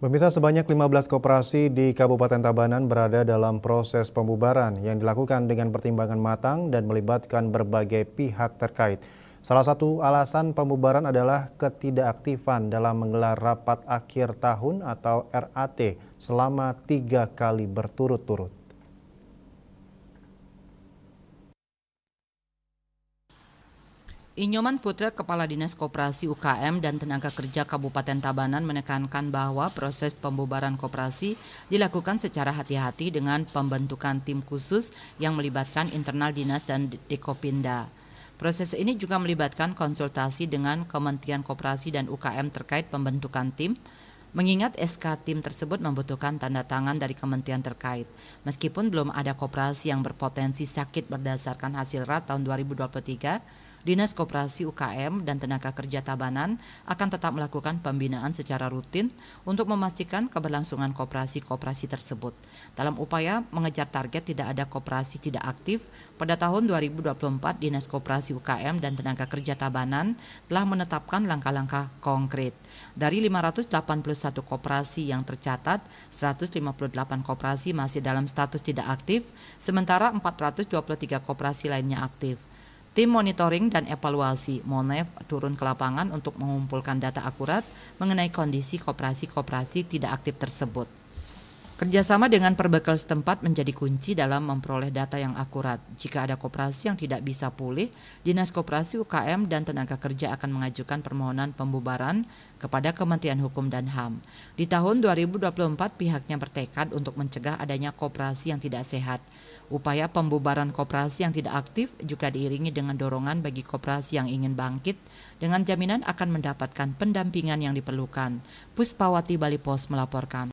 Pemirsa, sebanyak 15 koperasi di Kabupaten Tabanan berada dalam proses pembubaran yang dilakukan dengan pertimbangan matang dan melibatkan berbagai pihak terkait. Salah satu alasan pembubaran adalah ketidakaktifan dalam menggelar rapat akhir tahun atau RAT selama 3 kali berturut-turut. Inyoman Putra, Kepala Dinas Koperasi UKM dan Tenaga Kerja Kabupaten Tabanan menekankan bahwa proses pembubaran koperasi dilakukan secara hati-hati dengan pembentukan tim khusus yang melibatkan internal dinas dan Dekopinda. Proses ini juga melibatkan konsultasi dengan Kementerian Koperasi dan UKM terkait pembentukan tim, mengingat SK tim tersebut membutuhkan tanda tangan dari kementerian terkait. Meskipun belum ada koperasi yang berpotensi sakit berdasarkan hasil RAT tahun 2023, Dinas Koperasi UKM dan Tenaga Kerja Tabanan akan tetap melakukan pembinaan secara rutin untuk memastikan keberlangsungan koperasi-koperasi tersebut. Dalam upaya mengejar target tidak ada koperasi tidak aktif, pada tahun 2024 Dinas Koperasi UKM dan Tenaga Kerja Tabanan telah menetapkan langkah-langkah konkret. Dari 581 koperasi yang tercatat, 158 koperasi masih dalam status tidak aktif, sementara 423 koperasi lainnya aktif. Tim monitoring dan evaluasi (MONEV) turun ke lapangan untuk mengumpulkan data akurat mengenai kondisi koperasi-koperasi tidak aktif tersebut. Kerjasama dengan perbekal setempat menjadi kunci dalam memperoleh data yang akurat. Jika ada koperasi yang tidak bisa pulih, Dinas Koperasi UKM dan Tenaga Kerja akan mengajukan permohonan pembubaran kepada Kementerian Hukum dan HAM. Di tahun 2024 pihaknya bertekad untuk mencegah adanya koperasi yang tidak sehat. Upaya pembubaran koperasi yang tidak aktif juga diiringi dengan dorongan bagi koperasi yang ingin bangkit dengan jaminan akan mendapatkan pendampingan yang diperlukan. Puspawati Bali Pos melaporkan.